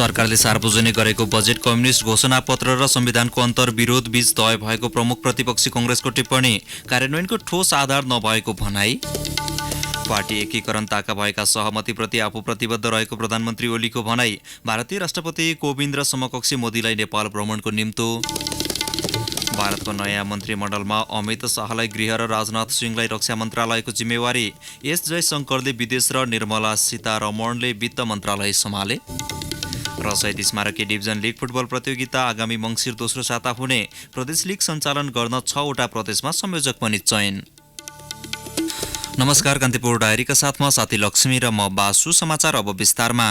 सरकारले सार्वजनिक गरेको बजेट कम्युनिस्ट घोषणापत्र र संविधानको अन्तर्विरोध बीच तय भएको प्रमुख प्रतिपक्षी कांग्रेसको टिप्पणी, कार्यान्वयनको ठोस आधार नभएको भनाई। पार्टी एकीकरण ताका भएका सहमतिप्रति आफू प्रतिबद्ध रहेको प्रधानमन्त्री ओलीको भनाई। भारतीय राष्ट्रपति कोविन्द र समकक्षी मोदीलाई नेपाल भ्रमणको निम्तो। भारतको नयाँ मन्त्रीमण्डलमा अमित शाहलाई गृह र राजनाथ सिंहलाई रक्षा मन्त्रालयको जिम्मेवारी। एस जयशंकरले विदेश र निर्मला सीतारमणले वित्त मन्त्रालय सम्हाले। र शहीद स्मारकी डिभिजन लिग फुटबल प्रतियोगिता आगामी मङ्सिर दोस्रो साता हुने। प्रदेश लिग सञ्चालन गर्न 6वटा प्रदेशमा संयोजक पनि चयन। नमस्कार, कान्तिपुर डायरीका साथमा साथी लक्ष्मी र म बासु। समाचार अब विस्तारमा।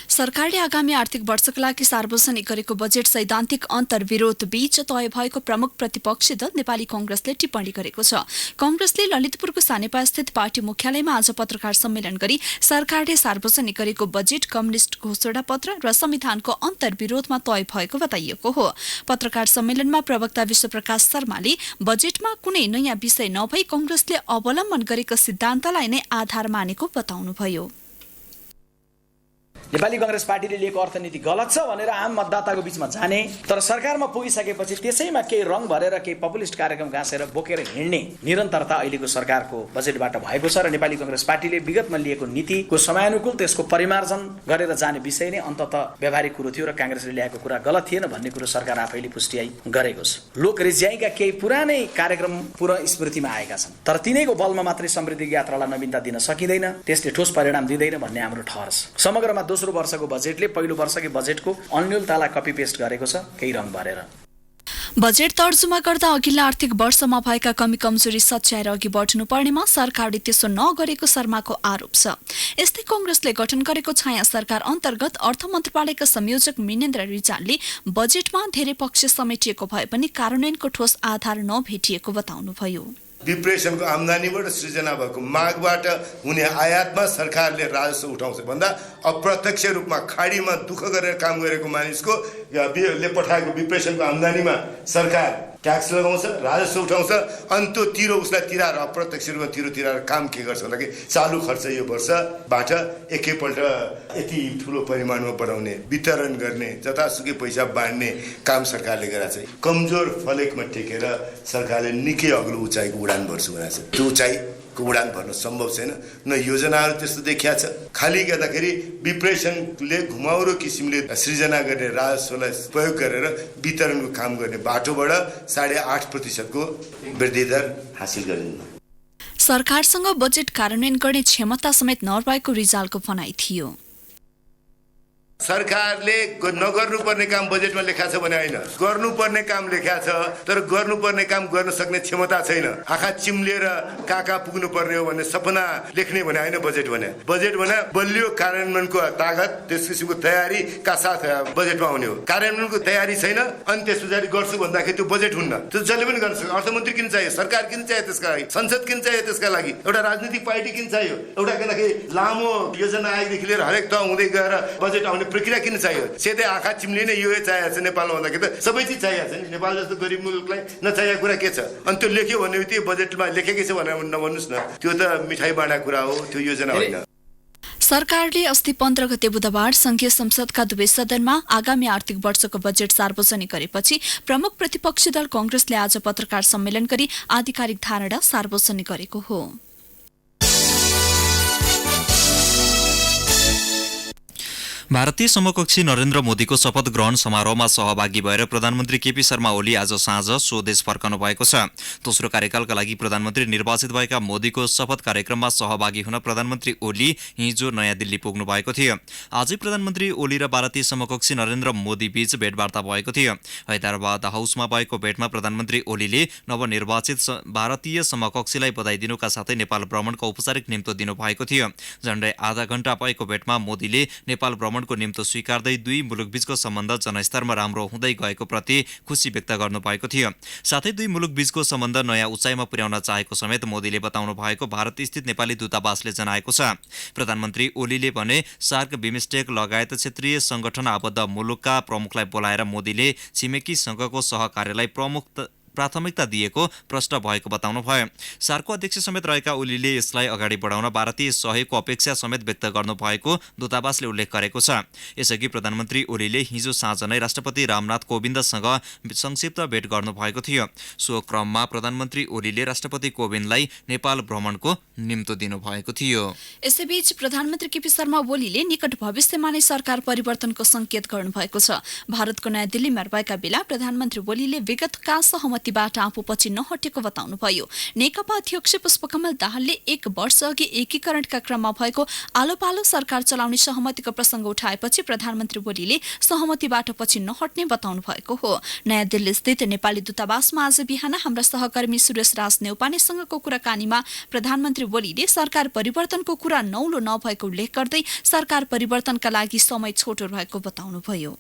सरकारले आगामी आर्थिक वर्षका लागि सार्वजनिक गरेको बजेट सैद्धान्तिक अन्तर्विरोध बीच तय भएको प्रमुख प्रतिपक्षी दल नेपाली कांग्रेसले टिप्पणी गरेको छ। कांग्रेसले ललितपुरको सानेपा स्थित पार्टी मुख्यालयमा आज पत्रकार सम्मेलन गरी सरकारले सार्वजनिक गरेको बजेट कम्युनिस्ट घोषणापत्र र संविधानको अन्तर्विरोधमा तय भएको बताइएको हो। पत्रकार सम्मेलनमा प्रवक्ता विश्वप्रकाश शर्माले बजेटमा कुनै नयाँ विषय नभई कांग्रेसले अवलम्बन गरेको सिद्धान्तलाई नै आधार मानेको बताउनुभयो। नेपाली कांग्रेस पार्टीले लिएको अर्थनीति गलत छ भनेर आम मतदाताको बीचमा जाने, तर सरकारमा पुगिसकेपछि त्यसैमा केही रङ भरेर केही पपुलिस्ट कार्यक्रम गाँसेर बोकेर हिँड्ने निरन्तरता अहिलेको सरकारको बजेटबाट भएको छ। र नेपाली कांग्रेस पार्टीले विगतमा लिएको नीतिको समयानुकूल त्यसको परिमार्जन गरेर जाने विषय नै अन्ततः व्यावहारिक कुरो थियो र कांग्रेसले ल्याएको कुरा गलत थिएन भन्ने कुरो सरकार आफैले पुष्टियाई गरेको छ। लोक रिज्याइका केही पुरानै कार्यक्रम पुनः स्मृतिमा आएका छन्, तर तिनैको बलमा मात्रै समृद्धिको यात्रालाई नवीनता दिन सकिँदैन, त्यसले ठोस परिणाम दिँदैन भन्ने हाम्रो ठहर छ। समग्रमा दोस्रो वर्षको बजेटले पहिलो वर्षकै बजेटको अन्यलतालाई कपी पेस्ट गरेको छ, केही रङ भरेर। बजेट तर्जुमा गर्दा अघिल्ला आर्थिक वर्षमा भएका कमी कमजोरी सच्याएर अघि बढ्नुपर्नेमा सरकारले त्यसो नगरेको शर्माको आरोप छ। यस्तै कांग्रेसले गठन गरेको छाया सरकार अन्तर्गत अर्थ मन्त्रालयका संयोजक मिनेन्द्र रिजालले बजेटमा धेरै पक्ष समेटिएको भए पनि कार्यान्वयनको ठोस आधार नभेटिएको बताउनुभयो। डिप्रेसनको आम्दानीबाट सृजना भएको मागबाट हुने आयातमा सरकारले राजस्व उठाउँछ भन्दा अप्रत्यक्ष रूपमा खाडीमा दुःख गरेर काम गरेको मानिसको ले पठाएको डिप्रेसनको आम्दानीमा सरकार ट्याक्स लगाउँछ, राजस्व उठाउँछ, अनि त्यो तिरो उसलाई तिराएर अप्रत्यक्ष रूपमा तिरो तिराएर काम के गर्छ भन्दाखेरि चालु खर्च यो वर्षबाट एकैपल्ट यति ठुलो परिमाणमा बढाउने, वितरण गर्ने, जतासुकै पैसा बाँड्ने काम सरकारले गरेको छ। कमजोर फलेकमा टेकेर सरकारले निकै अग्लो उचाइको उडान भर्छु भनेको छ। त्यो उचाइको उडान भर्न सम्भव छैन, न योजनाहरू त्यस्तो देखिया छ। खालि गर्दाखेरि डिप्रेसनले घुमाउरो किसिमले सृजना गर्ने राजस्वलाई प्रयोग गरेर वितरणको काम गर्ने बाटोबाट 8.5% को वृद्धि दर हासिल गरिन्छ। सरकारसँग बजेट कार्यान्वयन गर्ने क्षमता समेत नरहेको रिजालको भनाइ थियो। सरकारले नगर्नुपर्ने काम बजेटमा लेखा छ भने होइन, गर्नुपर्ने काम लेखा छ, तर गर्नुपर्ने काम गर्न सक्ने क्षमता छैन। आँखा चिम्लेर कहाँ पुग्नु पर्ने हो भन्ने सपना लेख्ने भने होइन बजेट भने। बजेट भने बलियो कार्यान्वयनको ताकत, त्यस किसिमको तयारी का साथ बजेटमा आउने हो। कार्यान्वयनको तयारी छैन अनि त्यस पछाडि गर्छु भन्दाखेरि त्यो बजेट हुन्न। त्यो जसले पनि गर्न सक्छ। अर्थमन्त्री किन चाहियो, सरकार किन चाहियो त्यसका लागि, संसद किन चाहियो त्यसका लागि, एउटा राजनीतिक पार्टी किन चाहियो, एउटा लामो योजना आयोगदेखि लिएर हरेक तह हुँदै गएर बजेट आउने प्रक्रिया किन चाहियो। सिधै आँखा चिम्लिने यो चाहिएको छ नेपालमा भन्दाखेरि त सबै चिज चाहिएको छ नि। नेपाल जस्तो गरिब मुलुकलाई नचाहिएको कुरा के छ? अनि त्यो लेख्यो भने त्यो बजेटमा लेखेकै छ भनेर नभन्नुहोस् न, त्यो त मिठाई बाँडा कुरा हो, त्यो योजना होइन। सरकारले अस्ति 15 गते बुधबार संघीय संसदका दुवै सदनमा आगामी आर्थिक वर्षको बजेट सार्वजनिक गरेपछि प्रमुख प्रतिपक्षी दल कांग्रेसले आज पत्रकार सम्मेलन गरी आधिकारिक धारणा सार्वजनिक गरेको हो। भारतीय समकक्षी नरेन्द्र मोदीको शपथ ग्रहण समारोहमा सहभागी भएर प्रधानमन्त्री केपी शर्मा ओली आज साँझ स्वदेश फर्कनु भएको छ। दोस्रो कार्यकालका लागि प्रधानमन्त्री निर्वाचित भएका मोदीको शपथ कार्यक्रममा सहभागी हुन प्रधानमन्त्री ओली हिजो नयाँ दिल्ली पुग्नु भएको थियो। आजै प्रधानमन्त्री ओली र भारतीय समकक्षी नरेन्द्र मोदी बीच भेटवार्ता भएको थियो। हैदराबाद हाउसमा भएको भेटमा प्रधानमन्त्री ओलीले नवनिर्वाचित भारतीय समकक्षीलाई बधाई दिनुका साथै नेपाल भ्रमणको औपचारिक निम्तो दिनुभएको थियो। झण्डै आधा घण्टा भएको भेटमा मोदीले नेपाल भ्रमणको निम्तो स्वीकार्दै दुई मुलुकबीचको सम्बन्ध जनस्तरमा राम्रो हुँदै गएको प्रति खुशी व्यक्त गर्नुभएको थियो। साथै दुई मुलुकबीचको सम्बन्ध नयाँ उचाइमा पुर्याउन चाहेको समेत मोदीले बताउनु भएको भारत स्थित नेपाली दूतावासले जनाएको छ। प्रधानमन्त्री ओलीले भने सार्क, बिमस्टेक लगायत क्षेत्रीय संगठन आबद्ध मुलुकका प्रमुखलाई बोलाएर मोदीले छिमेकी संघको सहकार्यलाई प्राथमिकता दिएको प्रश्न भएको बताउनुभयो। सार्कको अध्यक्ष समेत रहेका ओलीले यसलाई अगाडि बढाउन भारतीय सहयोगको अपेक्षा समेत व्यक्त गर्नुभएको दूतावासले उल्लेख गरेको छ। यसअघि प्रधानमन्त्री ओलीले हिजो साँझ नै राष्ट्रपति रामनाथ कोविन्दसँग संक्षिप्त भेट गर्नुभएको थियो। सो क्रममा प्रधानमन्त्री ओलीले राष्ट्रपति कोविन्दलाई नेपाल भ्रमणको निम्तो दिनुभएको थियो। यसैबीच प्रधानमन्त्री केपी शर्मा ओलीले निकट भविष्यमा नै सरकार परिवर्तनको संकेत गर्नुभएको छ। भारतको नयाँ दिल्लीमा रहेका बेला प्रधानमन्त्री ओलीले विगतका सहमतिबाट आफू पछि नहटेको बताउनुभयो। नेकपा अध्यक्ष पुष्पकमल दाहालले 1 वर्ष अघि एकीकरणका क्रममा भएको आलो पालो सरकार चलाउने सहमतिको प्रसंग उठाएपछि प्रधानमन्त्री ओलीले सहमतिबाट पछि नहट्ने बताउनु भएको हो। नयाँ दिल्ली स्थित नेपाली दूतावासमा आज बिहान हाम्रा सहकर्मी सुरेश राज नेउपानेसँगको कुराकानीमा प्रधानमन्त्री ओलीले सरकार परिवर्तनको कुरा नौलो नभएको उल्लेख गर्दै सरकार परिवर्तनका लागि समय छोटो रहेको बताउनुभयो।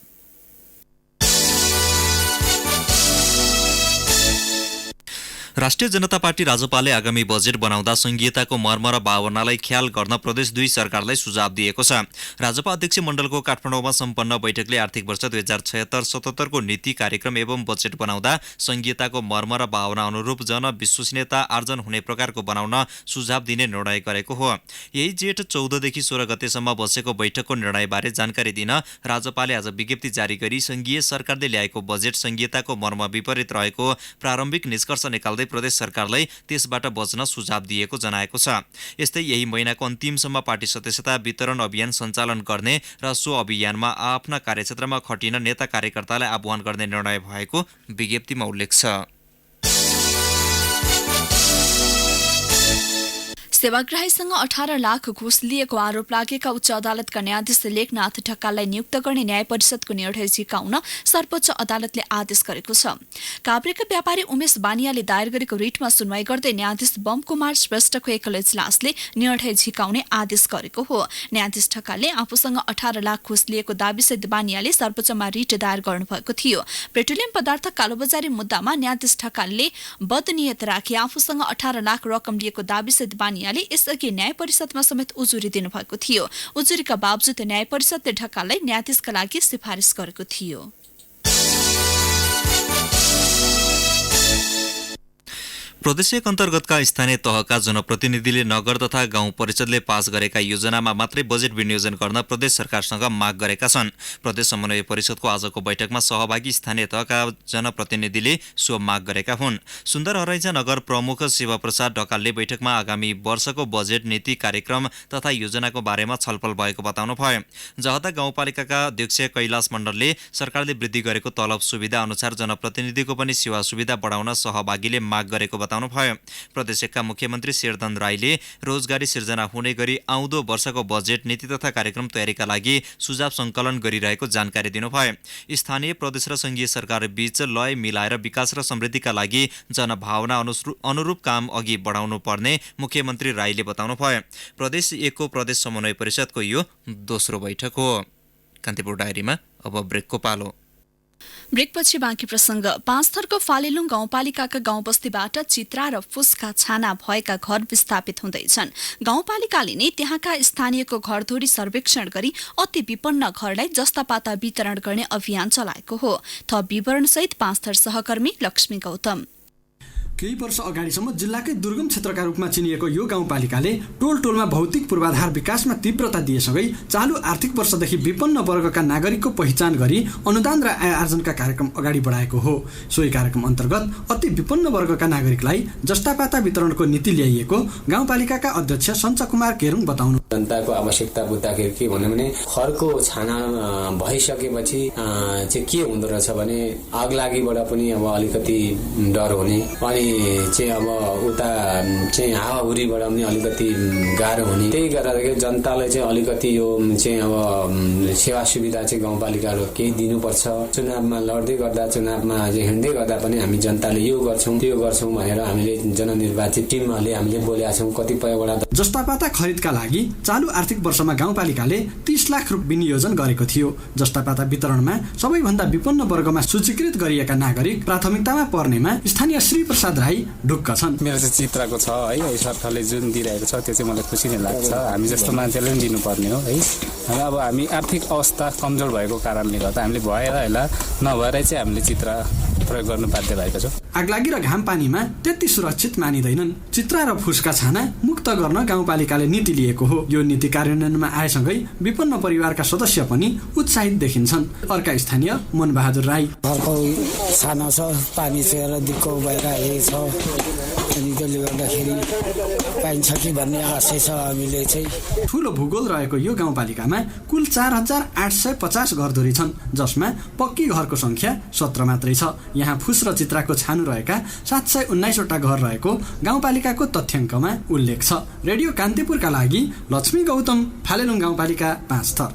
राष्ट्रिय जनता पार्टी राजपाले आगामी बजेट बनाउँदा संघीयताको मर्म र भावनालाई ख्याल गर्न प्रदेश 2 सरकारलाई सुझाव दिएको छ। राजपा अध्यक्ष मण्डलको काठमाडौँमा सम्पन्न बैठकले आर्थिक वर्ष 2076-77 को नीति कार्यक्रम एवं बजेट बनाउँदा संघीयताको मर्म र भावना अनुरूप जनविश्वसनीयता आर्जन हुने प्रकारको बनाउन सुझाव दिने निर्णय गरेको हो। यही जेठ 14 देखि 16 गतेसम्म बसेको बैठकको निर्णयबारे जानकारी दिन राजपाले आज विज्ञप्ति जारी गरी संघीय सरकारले ल्याएको बजेट संघीयताको मर्म विपरीत रहेको प्रारम्भिक निष्कर्ष निकाल्दै प्रदेश सरकारलाई त्यसबाट बच्न सुझाव दिएको जनाएको छ। यस्तै यही महिनाको अन्तिमसम्म पार्टी सदस्यता वितरण अभियान सञ्चालन गर्ने र सो अभियानमा आफ्ना कार्यक्षेत्रमा खटिन नेता कार्यकर्तालाई आह्वान गर्ने निर्णय भएको विज्ञप्तिमा उल्लेख छ। सेवाग्राहीसँग 18 लाख घुस लिएको आरोप लागेका उच्च अदालतका न्यायाधीश लेखनाथ ढकाललाई नियुक्त गर्ने न्याय परिषदको निर्णय झिकाउन सर्वोच्च अदालतले आदेश गरेको छ। काभ्रेका व्यापारी उमेश बानियाले दायर गरेको रिटमा सुनवाई गर्दै न्यायाधीश बम कुमार श्रेष्ठको एकल इजलासले निर्णय झिकाउने आदेश गरेको हो। न्यायाधीश ढकालले आफूसँग 18 लाख घुस लिएको दाबीसहित बानियाले सर्वोच्चमा रिट दायर गर्नुभएको थियो। पेट्रोलियम पदार्थ कालोबजारी मुद्दामा न्यायाधीश ढकालले बदनियत राखी आफूसँग 18 लाख रकम लिएको दाबीसहित बानिया यसअघि न्याय परिषदमा समेत उजुरी दिनुभएको थियो। उजुरीका बावजुद न्याय परिषदले ढकाललाई न्यायाधीशका लागि सिफारिस गरेको थियो। प्रदेश 1 अन्तर्गतका स्थानीय तहका जनप्रतिनिधिले नगर तथा गाउँ परिषदले पास गरेका योजनामा मात्रै बजेट विनियोजन गर्न प्रदेश सरकारसँग माग गरेका छन्। प्रदेश समन्वय परिषदको आजको बैठकमा सहभागी स्थानीय तहका जनप्रतिनिधिले सो माग गरेका हुन्। सुन्दर हराइजा नगर प्रमुख शिवप्रसाद ढकालले बैठकमा आगामी वर्षको बजेट नीति कार्यक्रम तथा योजनाको बारेमा छलफल भएको बताउनुभयो। जहदा गाउँपालिकाका अध्यक्ष कैलाश मण्डलले सरकारले वृद्धि गरेको तलब सुविधा अनुसार जनप्रतिनिधिको पनि सेवा सुविधा बढाउन सहभागीले माग गरेको बताउनुभयो। प्रदेशका मुख्यमन्त्री शेरधन राईले रोजगारी सिर्जना हुने गरी आउँदो वर्षको बजेट नीति तथा कार्यक्रम तयारीका लागि सुझाव संकलन गरिरहेको जानकारी दिनुभयो। स्थानीय प्रदेश र संघीय सरकार बीच लय मिलाएर विकास र समृद्धिका लागि जनभावना अनुरूप काम अघि बढाउनु पर्ने मुख्यमन्त्री राईले बताउनुभयो। प्रदेश 1 को प्रदेश समन्वय परिषदको यो दोस्रो बैठक हो। कान्तिपुर डायरीमा अब ब्रेकको पालो। ब्रेकपछि बाँकी प्रसंग। 5 थरको फालेलुङ गाउँपालिकाका गाउँ बस्तीबाट चित्रा र फुसका छाना भएका घर विस्थापित हुँदैछन्। गाउँपालिकाले नै त्यहाँका स्थानीयको घरधुरी सर्वेक्षण गरी अति विपन्न घरलाई जस्तापाता वितरण गर्ने अभियान चलाएको हो। थप विवरणसहित 5 थर सहकर्मी लक्ष्मी गौतम। केही वर्ष अगाडिसम्म जिल्लाकै दुर्गम क्षेत्रका रूपमा चिनिएको यो गाउँपालिकाले टोल टोलमा भौतिक पूर्वाधार विकासमा तीव्रता दिएसँगै चालु आर्थिक वर्षदेखि विपन्न वर्गका नागरिकको पहिचान गरी अनुदान र आय आर्जनका कार्यक्रम अगाडि बढाएको हो। सोही कार्यक्रम अन्तर्गत अति विपन्न वर्गका नागरिकलाई जस्तापाता वितरणको नीति ल्याइएको गाउँपालिकाका अध्यक्ष सञ्च कुमार केरुङ बताउनु। जनताको आवश्यकता बुझ्दाखेरि के भन्यो भने खरको छाना भइसकेपछि चाहिँ के हुँदो रहेछ भने आगलागीबाट पनि अब अलिकति डर हुने अनि चाहिँ अब उता चाहिँ हावाहुरीबाट पनि अलिकति गाह्रो हुने। त्यही गरेर जनतालाई चाहिँ अलिकति यो चाहिँ अब सेवा सुविधा चाहिँ गाउँपालिकाले केही दिनुपर्छ। चुनावमा लड्दै गर्दा चुनावमा हिँड्दै गर्दा पनि हामी जनताले यो गर्छौँ त्यो गर्छौँ भनेर हामीले जननिर्वाचित टिमहरूले हामीले बोलेका छौँ। कतिपयवटा जस्तापाता खरिदका लागि चालु आर्थिक वर्षमा गाउँपालिकाले 30 लाख रुपियाँ विनियोजन गरेको थियो। जस्तापाता वितरणमा सबैभन्दा विपन्न वर्गमा सूचीकृत गरिएका नागरिक प्राथमिकतामा पर्नेमा स्थानीय श्री प्रसाद राई ढुक्क छन्। मेरो चाहिँ चित्राको छ है, सरकारले जुन दिइरहेको छ त्यो चाहिँ मलाई खुसी नै लाग्छ। हामी जस्तो मान्छेले पनि दिनुपर्ने हो है। अब हामी आर्थिक अवस्था कमजोर भएको कारणले गर्दा हामीले भएर होला नभएरै चाहिँ हामीले चित्र प्रयोग गर्न बाध्य भएका छौँ। आगलागी र घाम पानीमा त्यति सुरक्षित मानिँदैनन्। चित्रा र फुसका छाना मुक्त गर्न गाउँपालिकाले नीति लिएको हो। यो नीति कार्यान्वयनमा आएसँगै विपन्न परिवारका सदस्य पनि उत्साहित देखिन्छन्। अर्का स्थानीय मनबहादुर राई, घरको सानो छ, पानी चेर दिक्क भइरहेको छ, अनि त्यसले गर्दाखेरि पाइन्छ कि भन्ने आशा छ हामीले चाहिँ। ठूलो भूगोल रहेको यो गाउँपालिकामा कुल 4850 घरधुरी छन्, जसमा पक्की घरको संख्या 17 मात्रै छ। यहाँ फुस र चित्राको छानु रहेका 719 वटा घर रहेको गाउँपालिकाको तथ्याङ्कमा उल्लेख छ। रेडियो कान्तिपुरका लागि लक्ष्मी गौतम, फालेलुङ गाउँपालिका 5 थर।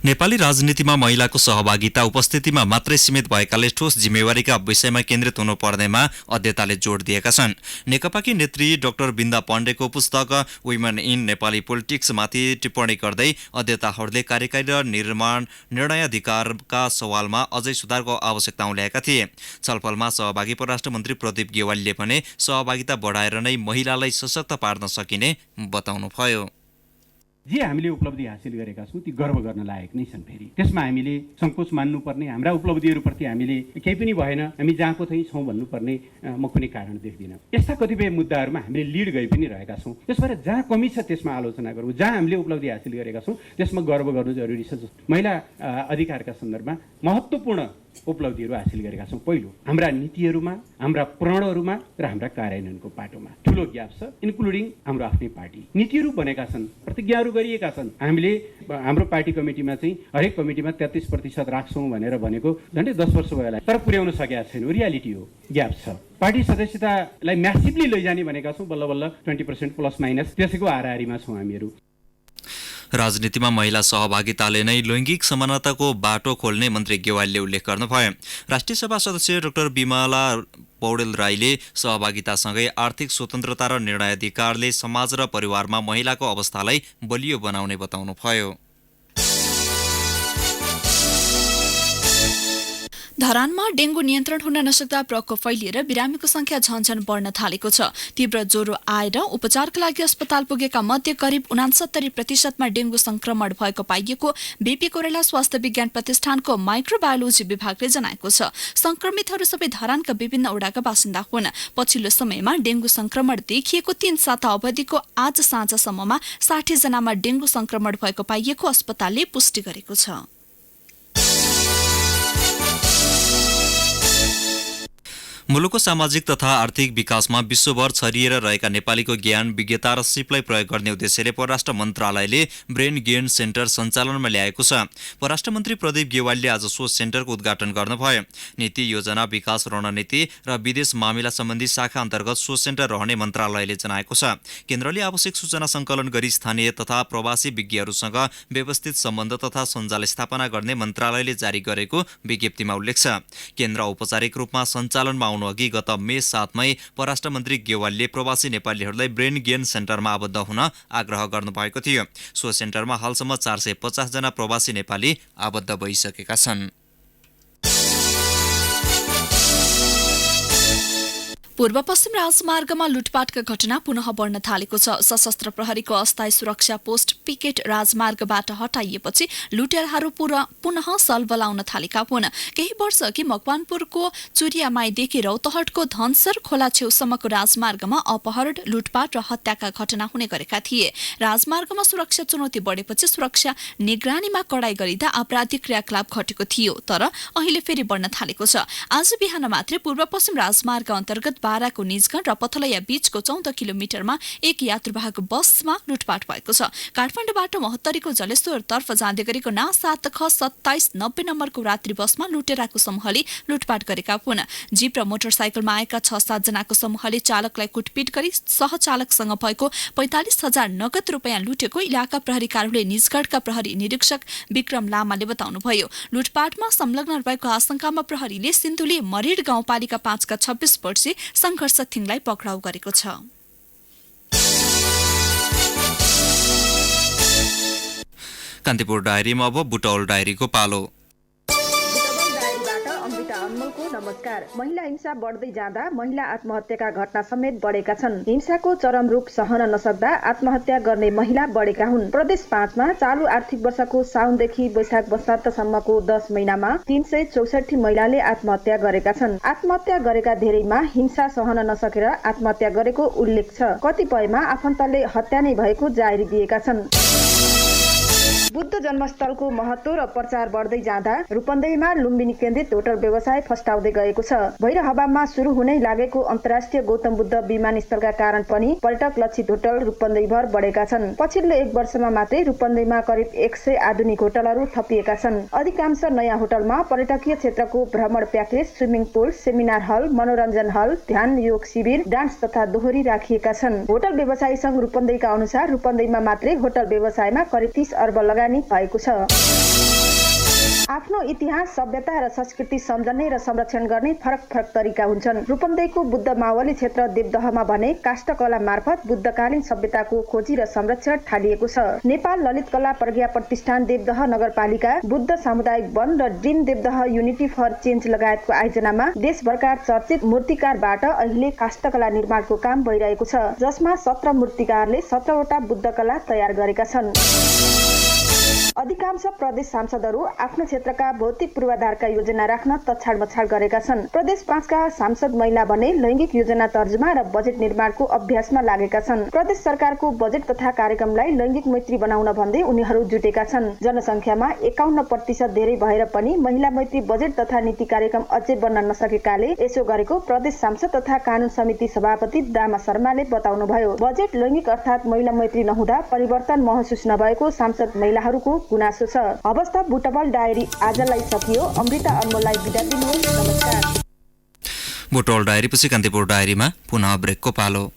नेपाली राजनीतिमा महिलाको सहभागिता उपस्थितिमा मात्रै सीमित भएकाले ठोस जिम्मेवारीका विषयमा केन्द्रित हुनुपर्नेमा अध्येताले जोड दिएका छन्। नेकपाकी नेत्री डाक्टर बिन्दा पण्डेको पुस्तक वुमेन इन नेपाली पोलिटिक्समाथि टिप्पणी गर्दै अध्येताहरूले कार्यकारी र निर्णयाधिकारका सवालमा अझै सुधारको आवश्यकता ल्याएका थिए। छलफलमा सहभागी परराष्ट्र मन्त्री प्रदीप गेवालीले भने सहभागिता बढाएर नै महिलालाई सशक्त पार्न सकिने बताउनुभयो। जे हामीले उपलब्धि हासिल गरेका छौँ ती गर्व गर्न लायक नै छन्। फेरि त्यसमा हामीले सङ्कोच मान्नुपर्ने, हाम्रा उपलब्धिहरूप्रति हामीले केही पनि भएन, हामी जहाँको चाहिँ छौँ भन्नुपर्ने म कुनै कारण देख्दिनँ। यस्ता कतिपय मुद्दाहरूमा हामीले लिड गइ पनि रहेका छौँ। त्यसबाट जहाँ कमी छ त्यसमा आलोचना गरौँ, जहाँ हामीले उपलब्धि हासिल गरेका छौँ त्यसमा गर्व गर्नु जरुरी छ। महिला अधिकारका सन्दर्भमा महत्त्वपूर्ण उपलब्धिहरू हासिल गरेका छौँ। पहिलो, हाम्रा नीतिहरूमा, हाम्रा प्रणहरूमा र हाम्रा कार्यान्वयनको पाटोमा ठुलो ग्याप छ, इन्क्लुडिङ हाम्रो आफ्नै पार्टी। नीतिहरू बनेका छन्, प्रतिज्ञाहरू गरिएका छन्। हामीले हाम्रो पार्टी कमिटीमा चाहिँ हरेक कमिटीमा 33% राख्छौँ भनेर भनेको झन्डै 10 वर्ष भयो होला, तर पुर्याउन सकेका छैन। रियालिटी हो, ग्याप छ। पार्टी सदस्यतालाई म्यासिभली लैजाने भनेका छौँ, बल्ल बल्ल 20% प्लस माइनस त्यसैको हाराहारीमा छौँ हामीहरू। राजनीतिमा महिला सहभागिताले नै लैङ्गिक समानताको बाटो खोल्ने मन्त्री गेवालीले उल्लेख गर्नुभयो। राष्ट्रिय सभा सदस्य डाक्टर बिमला पौडेल राईले सहभागितासँगै आर्थिक स्वतन्त्रता र निर्णयाधिकारले समाज र परिवारमा महिलाको अवस्थालाई बलियो बनाउने बताउनुभयो। धरानमा डेंगू नियन्त्रण हुन नसक्दा प्रकोप फैलिएर बिरामीको संख्या झनझन बढ्न थालेको छ। तीव्र ज्वरो आएर उपचारका लागि अस्पताल पुगेका मध्ये करिब 69% डेंगू संक्रमण भएको पाइएको बीपी कोइराला स्वास्थ्य विज्ञान प्रतिष्ठानको माइक्रोबायोलोजी विभागले जनाएको छ। संक्रमितहरू सबै धरानका विभिन्न वडाका बासिन्दा हुन्। पछिल्लो समयमा डेंगू संक्रमण देखिएको 3 साता अवधिको आज साँझसम्ममा 60 जनामा डेंगू संक्रमण भएको पाइएको अस्पतालले पुष्टि गरेको छ। मुलुकको सामाजिक तथा आर्थिक विकासमा विश्वभर छरिएर रहेका नेपालीको ज्ञान, विज्ञता र सिपलाई प्रयोग गर्ने उद्देश्यले परराष्ट्र मन्त्रालयले ब्रेन गेन सेन्टर सञ्चालनमा ल्याएको छ। परराष्ट्र मन्त्री प्रदीप गेवालीले आज सो सेन्टरको उद्घाटन गर्नुभयो। नीति, योजना, विकास रणनीति र विदेश मामिला सम्बन्धी शाखा अन्तर्गत सो सेन्टर रहने मन्त्रालयले जनाएको छ। केन्द्रले आवश्यक सूचना सङ्कलन गरी स्थानीय तथा प्रवासी विज्ञहरूसँग व्यवस्थित सम्बन्ध तथा सञ्जाल स्थापना गर्ने मन्त्रालयले जारी गरेको विज्ञप्तिमा उल्लेख छ। केन्द्र औपचारिक रूपमा सञ्चालनमा अघि गत मे 7 मै परराष्ट्र मन्त्री गेवालीले प्रवासी नेपालीहरूलाई ब्रेन गेन सेन्टरमा आबद्ध हुन आग्रह गर्नुभएको थियो। सो सेन्टरमा हालसम्म 450 जना प्रवासी नेपाली आबद्ध भइसकेका छन्। पूर्व पश्चिम राजमार्गमा लुटपाटका घटना पुनः बढ्न थालेको छ। सशस्त्र प्रहरीको अस्थायी सुरक्षा पोस्ट पिकेट राजमार्गबाट हटाइएपछि लुटेराहरू पुनः सलबलाउन थालेका हुन्। केही वर्ष अघि मकवानपुरको चुरियामाईदेखि रौतहटको धनसर खोला छेउसम्मको राजमार्गमा अपहरण, लुटपाट र हत्याका घटना हुने गरेका थिए। राजमार्गमा सुरक्षा चुनौती बढेपछि सुरक्षा निगरानीमा कडाई गरिँदा आपराधिक क्रियाकलाप घटेको थियो, तर अहिले फेरि बढ्न थालेको छ। आज बिहान मात्रै पूर्व पश्चिम राजमार्ग अन्तर्गत बाराको निजगढ र पथलैया बीचको 14 किलोमिटरमा एक यात्रुवाहक बसमा लुटपाट भएको छ। काठमाडौँबाट महोत्तरीको जलेश्वरतर्फ जाँदै गरेको ना 7 ख 2790 नम्बरको रात्रि बसमा लुटेराको समूहले लुटपाट गरेका हुन्। जीप र मोटरसाइकलमा आएका 6-7 जनाको समूहले चालकलाई कुटपिट गरी सहचालकसँग भएको 45,000 नगद रुपियाँ लुटेको इलाका प्रहरी कार्यालय निजगढका प्रहरी निरीक्षक विक्रम लामाले बताउनुभयो। लुटपाटमा संलग्न रहेको आशंकामा प्रहरीले सिन्धुली मरिड गाउँपालिका 5 का 26 वर्षीय संघर्ष थिङलाई पक्राउ गरेको छ। कान्तिपुर डायरीमा अब बुटौल डायरीको पालो। अमृता अनमोलको नमस्कार। महिला हिंसा बढ्दै जाँदा महिला आत्महत्याका घटना समेत बढेका छन्। हिंसाको चरम रूप सहन नसक्दा आत्महत्या गर्ने महिला बढेका हुन्। प्रदेश 5 मा चालु आर्थिक वर्षको साउनदेखि वैशाख वसान्तसम्मको 10 महिनामा 364 महिलाले आत्महत्या गरेका छन्। आत्महत्या गरेका धेरैमा हिंसा सहन नसकेर आत्महत्या गरेको उल्लेख छ। कतिपयमा आफन्तले हत्या नै भएको जाहेरी दिएका छन्। बुद्ध जन्मस्थलको महत्व र प्रचार बढ्दै जाँदा रूपन्देहीमा लुम्बिनी केन्द्रित होटल व्यवसाय फस्टाउँदै गएको छ। भैरहवामा सुरु हुनै लागेको अन्तर्राष्ट्रिय गौतम बुद्ध विमानस्थलका कारण पनि पर्यटक लक्षित होटल रूपन्देहीभर बढेका छन्। पछिल्लो 1 वर्षमा मात्रै रूपन्देहीमा करिब 100 आधुनिक होटलहरू थपिएका छन्। अधिकांश नयाँ होटलमा पर्यटकीय क्षेत्रको भ्रमण प्याकेज, स्विमिङ पुल, सेमिनार हल, मनोरञ्जन हल, ध्यान योग शिविर, डान्स तथा दोहोरी राखिएका छन्। होटल व्यवसायी संघ रूपन्देहीका अनुसार रूपन्देहीमा मात्रै होटल व्यवसायमा करिब 30 अर्ब लगानी भएको छ। आफ्नो इतिहास, सभ्यता र संस्कृति सम्झने र संरक्षण गर्ने फरक तरिका हुन्छन्। रूपन्देहीको बुद्ध मावली क्षेत्र देवदहमा भने काष्ठकला मार्फत बुद्धकालीन सभ्यताको खोजी र संरक्षण थालिएको छ। नेपाल ललित कला प्रज्ञा प्रतिष्ठान देवदह नगरपालिका, बुद्ध सामुदायिक वन र dream Devdaha unity for change लगायतको आयोजनामा देशभरका चर्चित मूर्तिकारबाट अहिले काष्ठकला निर्माणको काम भइरहेको छ, जसमा 17 मूर्तिकारले 17 वटा बुद्धकला तयार गरेका छन्। अधिकांश प्रदेश सांसदहरू आफ्नो क्षेत्रका भौतिक पूर्वाधारका योजना राख्न तछाड मछाड गरेका छन्। प्रदेश 5 का सांसद महिला भने लैंगिक योजना तर्जुमा र बजेट निर्माणको अभ्यासमा लागेका छन्। प्रदेश सरकारको बजेट तथा कार्यक्रमलाई लैंगिक मैत्री बनाउन भन्दै उनीहरू जुटेका छन्। जनसङ्ख्यामा 51% धेरै भएर पनि महिला मैत्री बजेट तथा नीति कार्यक्रम अझै बन्न नसकेकाले यसो गरेको प्रदेश सांसद तथा कानून समिति सभापति दामा शर्माले बताउनुभयो। बजेट लैंगिक अर्थात् महिला मैत्री नहुँदा परिवर्तन महसुस नभएको सांसद महिलाहरूको गुनासो छ। अवस्था बुटबल डायरी आजलाई सकियो। अमृता अनमोललाई बिदा दिनुहोस्। नमस्कार। बुटबल डायरीपछि कान्तिपुर डायरीमा पुनः ब्रेकको पालो।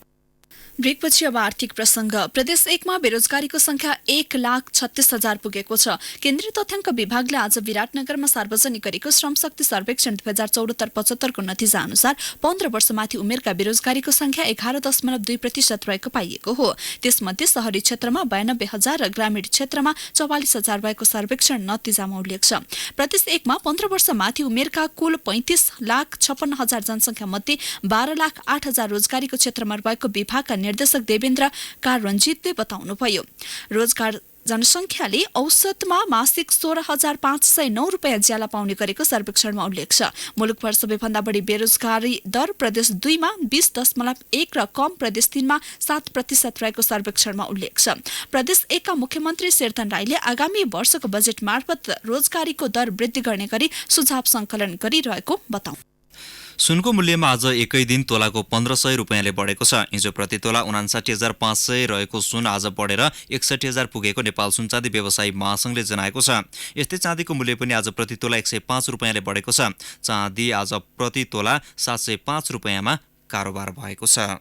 ब्रेकपछि अब आर्थिक प्रसंग। प्रदेश 1 मा बेरोजगारीको संख्या 1,36,000 पुगेको छ। केन्द्रीय तथ्याङ्क विभागले आज विराटनगरमा सार्वजनिक गरेको श्रम शक्ति सर्वेक्षण 2074-75 को नतिजा अनुसार 15 वर्षमाथि उमेरका बेरोजगारीको संख्या 11.2% रहेको पाइएको हो। त्यसमध्ये शहरी क्षेत्रमा 92,000 र ग्रामीण क्षेत्रमा 44,000 भएको सर्वेक्षण नतिजामा उल्लेख छ। प्रदेश 1 मा 15 वर्षमाथि उमेरका कुल 35,56,000 जनसंख्या मध्ये 12,08,000 रोजगारीको क्षेत्रमा रहेको विभागका निर्देशक देवेन्द्र काररञ्जितले बताउनुभयो। रोजगार जनसंख्याले औसतमा मासिक 16,509 रुपियाँ ज्याला पाउने गरेको सर्वेक्षणमा उल्लेख छ। मुलुकभर सबैभन्दा बढी बेरोजगारी दर प्रदेश 2 मा 20.1 र कम प्रदेश 3 मा 7% रहेको सर्वेक्षणमा उल्लेख छ। प्रदेश 1 का मुख्यमन्त्री शेरधन राईले आगामी वर्षको बजेट मार्फत रोजगारीको दर वृद्धि गर्ने गरी सुझाव संकलन गरिरहेको बताउ। सुनको मूल्यमा आज एकै दिन तोलाको 1500 रुपियाँले बढेको छ। हिजो प्रति तोला 59,500 रहेको सुन आज बढेर 61,000 पुगेको नेपाल सुनचाँदी व्यवसायी महासंघले जनाएको छ। यस्तै चाँदीको मूल्य पनि आज प्रति तोला 105 रुपियाँले बढेको छ। चाँदी आज प्रति तोला 705 रुपियाँमा कारोबार भएको छ।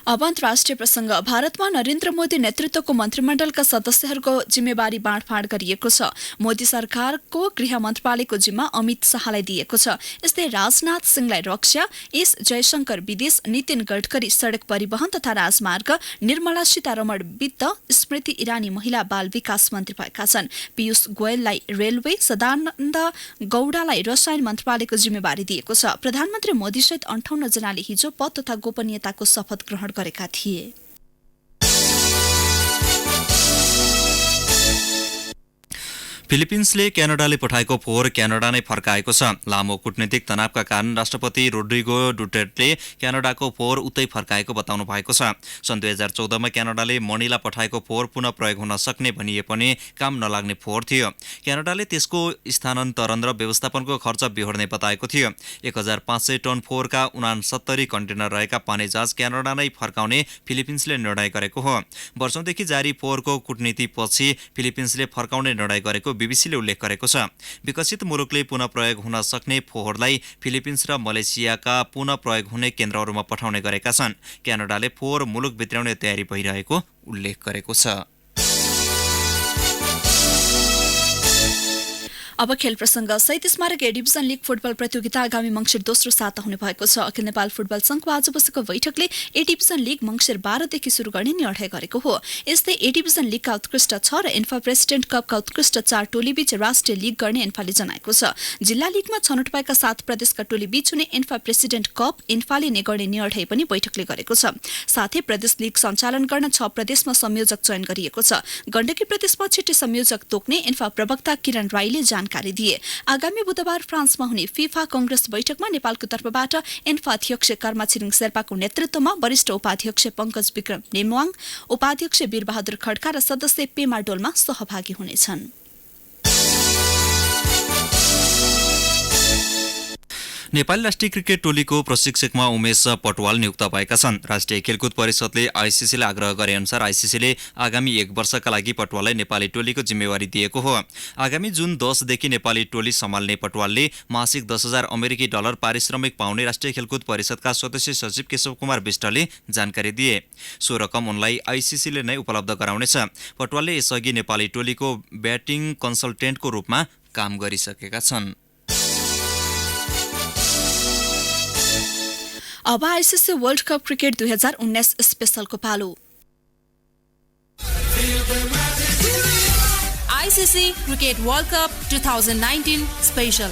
अब अन्तर्राष्ट्रिय प्रसंग। भारतमा नरेन्द्र मोदी नेतृत्वको मन्त्रीमण्डलका सदस्यहरूको जिम्मेवारी बाँडफाँड गरिएको छ। मोदी सरकारको गृह मन्त्रालयको जिम्मा अमित शाहलाई दिएको छ। यस्तै राजनाथ सिंहलाई रक्षा, एस जयशंकर विदेश, नितिन गडकरी सड़क परिवहन तथा राजमार्ग, निर्मला सीतारमण वित्त, स्मृति इरानी महिला बाल विकास मन्त्री भएका छन्। पीयूष गोयललाई रेलवे, सदानन्द गौडालाई रसायन मन्त्रालयको जिम्मेवारी दिएको छ। प्रधानमन्त्री मोदीसहित 58 जनाले हिजो पद तथा गोपनीयताको शपथ ग्रहण गरेका थिए। फिलिपिन्सले क्यानाडाले पठाएको फोहोर क्यानाडा नै फर्काएको छ। लामो कूटनीतिक तनावका कारण राष्ट्रपति रोड्रिगो डुटेर्टले क्यानाडाको फोहोर उतै फर्काएको बताउनु भएको छ। सन् 2014 मा क्यानाडाले मणिला पठाएको फोहोर पुनः प्रयोग हुन सक्ने भनिए पनि काम नलाग्ने फोहोर थियो। क्यानाडाले त्यसको स्थानान्तरण र व्यवस्थापनको खर्च बिहोर्ने बताएको थियो। 1,500 टन फोहोरका 69 कन्टेनर रहेका पानीजहाज क्यानाडा नै फर्काउने फिलिपिन्सले निर्णय गरेको हो। वर्षौंदेखि जारी फोहोरको कूटनीतिपछि फिलिपिन्सले फर्काउने निर्णय गरेको बीबीसीले उल्लेख गरेको छ। विकसित मुलुकले पुनः प्रयोग हुन सक्ने फोहोरलाई फिलिपिन्स र मलेसियाका पुनः प्रयोग हुने केन्द्रहरूमा पठाउने गरेका छन्। क्यानाडाले फोहोर मुलुक भित्राउने तयारी भइरहेको उल्लेख गरेको छ। अब खेल प्रसंग। 37 ए डिभिजन लीग फुटबल प्रतियोगिता आगामी मंसिर 2 साता हुने भएको छ। अखिल नेपाल फुटबल संघको आज बसेको बैठकले ए डिभिजन लीग मंसिर 12 देखि शुरू गर्ने निर्णय गरेको हो। यस्तै ए डिभिजन लीगका उत्कृष्ट 6 र एन्फा प्रेसिडेन्ट कपका उत्कृष्ट 4 टोलीबीच राष्ट्रिय लीग गर्ने एन्फाले जनाएको छ। जिल्ला लीगमा छनौट पाएका 7 प्रदेशका टोलीबीच हुने एन्फा प्रेसिडेन्ट कप एन्फाले नै गर्ने निर्णय पनि बैठकले गरेको छ। साथै प्रदेश लीग सञ्चालन गर्न 6 प्रदेशमा संयोजक चयन गरिएको छ। गण्डकी प्रदेशमा छिट्टै संयोजक तोक्ने एन्फा प्रवक्ता किरण राईले जानकारी दिए। आगामी बुधबार फ्रान्समा हुने फिफा कंग्रेस बैठकमा नेपालको तर्फबाट एन्फा अध्यक्ष कर्मा छिरिङ शेर्पाको नेतृत्वमा वरिष्ठ उपाध्यक्ष पंकज विक्रम नेमवाङ, उपाध्यक्ष वीरबहादुर खड्का र सदस्य पेमा डोल्मा सहभागी हुनेछन्। नेपाली राष्ट्रिय क्रिकेट टोलीको प्रशिक्षकमा उमेश पटवाल नियुक्त भएका छन्। राष्ट्रिय खेलकुद परिषदले आईसीसीले आग्रह गरे अनुसार आईसीसीले आगामी 1 वर्षका लागि पटवाललाई नेपाली टोलीको जिम्मेवारी दिएको हो। आगामी जुन 10 देखि नेपाली टोली सम्हाल्ने पटवालले मासिक $10,000 अमेरिकी पारिश्रमिक पाउने राष्ट्रिय खेलकुद परिषदका सदस्य सचिव केशव कुमार विष्टले जानकारी दिए। सो रकम उनलाई आईसीसीले नै उपलब्ध गराउनेछ। पटवालले यसअघि नेपाली टोलीको ब्याटिङ कन्सल्टेन्टको रूपमा काम गरिसकेका छन्। अब आईसीसी वर्ल्ड कप क्रिकेट 2019 स्पेशलको पालो। ICC cricket world cup 2019 special.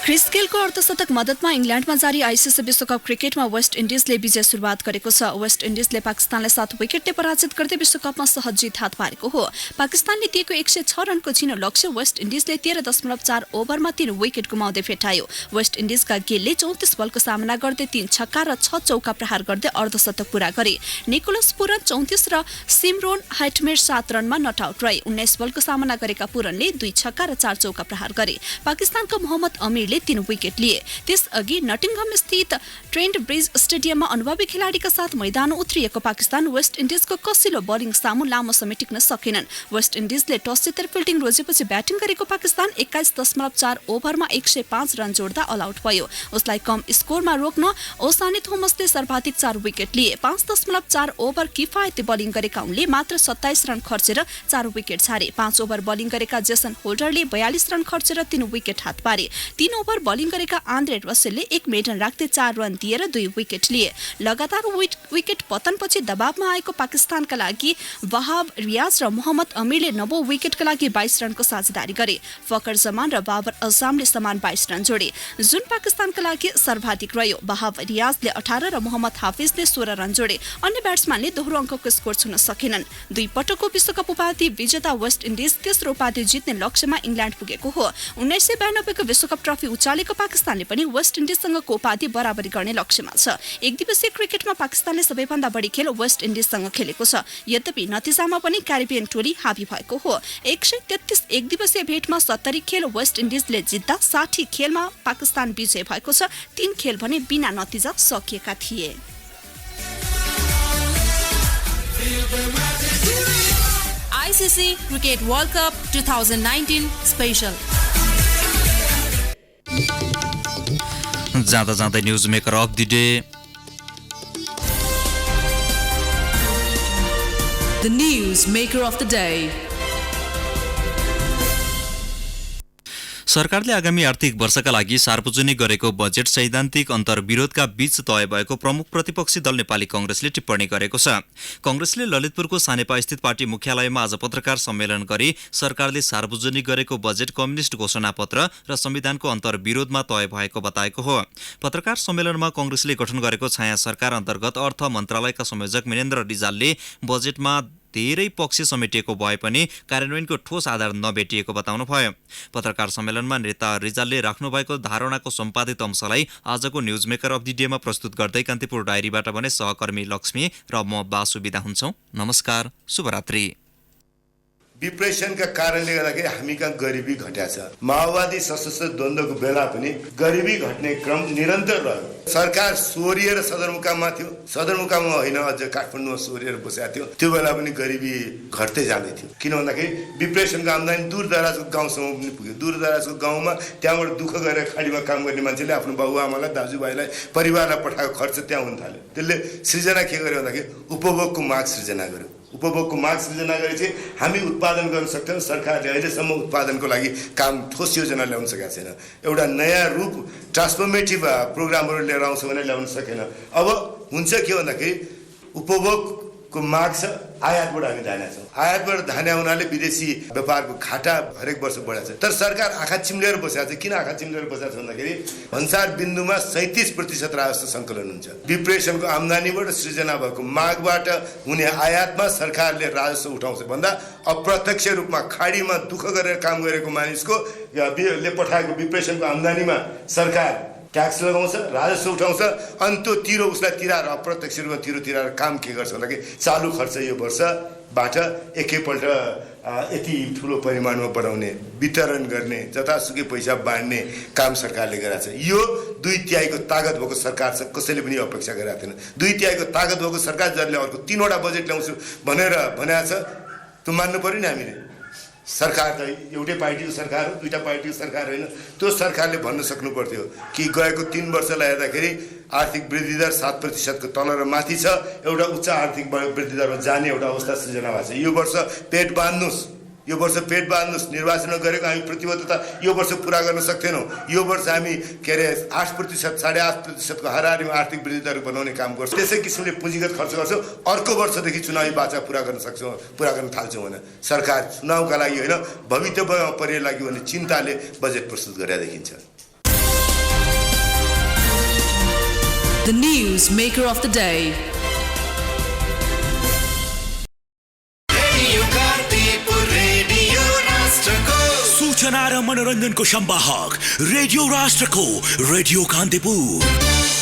Chris गेलको अर्धशतक मद्दतमा इङ्ल्यान्डमा जारी आईसीसी विश्वकप क्रिकेटमा वेस्ट इन्डिजले विजय सुरुवात गरेको छ। वेस्ट इन्डिजले पाकिस्तानलाई 7 विकेटले पराजित गर्दै विश्वकपमा सहज जित हात पारेको हो। पाकिस्तानले दिएको 106 रनको छिनो लक्ष्य वेस्ट इन्डिजले 13.4 ओभरमा 3 विकेट गुमाउँदै फेटायो। वेस्ट इन्डिजका गेलले 34 बलको सामना गर्दै 3 छक्का र 6 चौका प्रहार गर्दै अर्धशतक पूरा गरे। निकोलस पुरन 34 र सिमरोन हैटमेर 7 रनमा नट आउट रहे। 19 बलको सामना गरेका पुरनले 2 छक्का र 4 चौका प्रहार गरे। पाकिस्तानका मोहम्मद अमीरले 3 विकेट लिए। त्यसअघि नटिङहम स्थित ट्रेन्ट ब्रिज स्टेडियममा अनुभवी खेलाडीका साथ मैदानमा उत्रिएको पाकिस्तान वेस्ट इन्डिजको कसिलो बलिङ सामु लामो समय टिक्न सकेनन्। वेस्ट इन्डिजले टस जितेर फिल्डिङ रोजेपछि ब्याटिङ गरेको पाकिस्तान 21.4 ओभरमा 105 रन जोड्दा अल आउट भयो। उसलाई कम स्कोरमा रोक्न ओसाने थोमसले सर्वाधिक 4 विकेट लिए। 5.4 ओभर किफायती बलिङ गरेका उनले मात्र 27 रन खर्चेर 4 विकेट छारे। 5 ओभर बलिङ गरेका जेसन होल्डरले 42 रन खर्चेर 3 विकेट हात पारे। 3 ओभर बलिङ गरेका आन्द्रे रसेलले 1 मेडन राख्दै 4 रन दिएर 2 विकेट लिए। लगातार विकेट पतनपछि दबावमा आएको पाकिस्तानका लागि वहाब रियाज र मोहम्मद अमीरले 90 विकेटका लागि 22 रनको साझेदारी गरे। फकर जमान र बाबर अजामले समान 22 रन जोडे, जुन पाकिस्तानका लागि सर्वाधिक रह्यो। वहाब रियाजले 18 र मोहम्मद हाफिजले 16 रन जोडे। अन्य ब्याट्सम्यानले दोहोरो अङ्कको स्कोर छुन सकेनन्। 2 पटकको विश्वकप उपाधि विजेता वेस्ट इन्डिज तेस्रो उपाधि जित्ने लक्ष्यमा इङ्ल्यान्ड पुगेको हो। 1992 को विश्वकप ट्रफी उचालेको पाकिस्तानले पनि वेस्ट इन्डिजसँगको उपाधि बराबरी गर्ने लक्ष्यमा छ। एक दिवसीय क्रिकेटमा पाकिस्तानले सबैभन्दा बढी खेल वेस्ट इन्डिजसँग खेलेको छ। यद्यपि नतिजामा पनि क्यारिबियन टोली हावी भएको हो। 133 एक दिवसीय भेटमा 70 खेल वेस्ट इन्डिजले जित्दा 60 खेलमा पाकिस्तान विजय भएको छ। 3 खेल भने बिना नतिजा सकिएका थिए। ICC cricket world cup 2019 special. जाँदा जाँदै news maker of the day. The news maker of the day. सरकारले आगामी आर्थिक वर्षका लागि सार्वजनिक गरेको बजेट सैद्धान्तिक अन्तर्विरोधका बीच तय भएको प्रमुख प्रतिपक्षी दल नेपाली कांग्रेसले टिप्पणी गरेको छ। कांग्रेसले ललितपुरको सानेपा स्थित पार्टी मुख्यालयमा आज पत्रकार सम्मेलन गरी सरकारले सार्वजनिक गरेको बजेट कम्युनिस्ट घोषणापत्र र संविधानको अन्तर्विरोधमा तय भएको बताएको हो। पत्रकार सम्मेलनमा कांग्रेसले गठन गरेको छाया सरकार अन्तर्गत अर्थ मन्त्रालयका संयोजक मिनेन्द्र रिजालले बजेटमा धेरै पक्ष समेटिएको भए पनि कार्यान्वयनको ठोस आधार नभेटिएको बताउनु भयो। पत्रकार सम्मेलनमा नेता रिजालले राख्नुभएको धारणाको सम्पादित अंशलाई आजको न्यूज मेकर अफ द डेमा प्रस्तुत गर्दै कान्तिपुर डायरीबाट भने सहकर्मी लक्ष्मी र म बासु बिदा हुन्छौं। नमस्कार, शुभरात्रि। डिप्रेसनका कारणले गर्दाखेरि हामी कहाँ गरिबी घट्या छ। माओवादी सशस्त्र द्वन्द्वको बेला पनि गरिबी घट्ने क्रम निरन्तर रह्यो। सरकार सोरिएर सदरमुकाममा थियो, सदरमुकाममा होइन अझ काठमाडौँमा सोरिएर बसेको थियो। त्यो बेला पनि गरिबी घट्दै जाँदै थियो। किन भन्दाखेरि डिप्रेसनको आम्दानी दूरदराजको गाउँसम्म पनि पुग्यो। दूरदराजको गाउँमा त्यहाँबाट दुःख गरेर खाडीमा काम गर्ने मान्छेले आफ्नो बाबुआमालाई, दाजुभाइलाई, परिवारलाई पठाएको खर्च त्यहाँ हुन थाल्यो। त्यसले सृजना के गर्यो भन्दाखेरि उपभोगको माग सृजना गर्यो। उपभोगको माग सृजना गरे चाहिँ हामी उत्पादन गर्न सक्छौँ। सरकारले अहिलेसम्म उत्पादनको लागि काम ठोस योजना ल्याउन सकेको छैन। एउटा नयाँ रूप ट्रान्सफर्मेटिभ प्रोग्रामहरू लिएर आउँछ भने ल्याउन सकेन। अब हुन्छ के भन्दाखेरि उपभोगको माग छ, आयातबाट हामी धान्या छौँ। आयातबाट धान्या हुनाले विदेशी व्यापारको घाटा हरेक वर्ष बढेको छ। तर सरकार आँखा चिम्लेर बसेको छ। किन आँखा चिम्लेर बसेको छ भन्दाखेरि भन्सार बिन्दुमा 37% राजस्व सङ्कलन हुन्छ। डिप्रेसनको आम्दानीबाट सृजना भएको मागबाट हुने आयातमा सरकारले राजस्व उठाउँछ भन्दा अप्रत्यक्ष रूपमा खाडीमा दुःख गरेर काम गरेको मानिसको ले पठाएको डिप्रेसनको आम्दानीमा सरकार ट्याक्स लगाउँछ, राजस्व उठाउँछ, अनि त्यो तिरो उसलाई तिराएर अप्रत्यक्ष रूपमा तिराएर काम के गर्छ भन्दाखेरि चालु खर्च यो वर्षबाट एकैपल्ट यति ठुलो परिमाणमा बढाउने, वितरण गर्ने, जतासुकै पैसा बाँड्ने काम सरकारले गरेको छ। यो 2/3 तागत भएको सरकार छ, कसैले पनि अपेक्षा गरेका थिएन। 2/3 तागत भएको सरकार जसले अर्को 3वटा बजेट ल्याउँछु भनेर भनेको छ, त्यो मान्नु पर्यो नि हामीले। सरकार त एउटै पार्टीको सरकार हो, 2टा पार्टीको सरकार होइन। त्यो सरकारले भन्न सक्नु पर्थ्यो कि गएको 3 वर्षलाई हेर्दाखेरि आर्थिक वृद्धि दर 7% तल र माथि छ, एउटा उच्च आर्थिक वृद्धि दरमा जाने एउटा अवस्था सृजना भएको छ। यो वर्ष पेट बाँध्नुहोस्, निर्वाचन गरेको हामी प्रतिबद्धता यो वर्ष पुरा गर्न सक्दैनौँ। यो वर्ष हामी 8%, 8.5% हाराहारीमा आर्थिक वृद्धि दर बनाउने काम गर्छौँ। त्यसै किसिमले पुँजीगत खर्च गर्छौँ। अर्को वर्षदेखि चुनावी बाचा पुरा गर्न थाल्छौँ भने सरकार चुनावका लागि होइन, भविष्यमा परे लागि भन्ने चिन्ताले बजेट प्रस्तुत गरेर देखिन्छ। The news maker of the day. सूचना र मनोरञ्जनको संवाहक रेडियो राष्ट्रको रेडियो कान्तिपुर।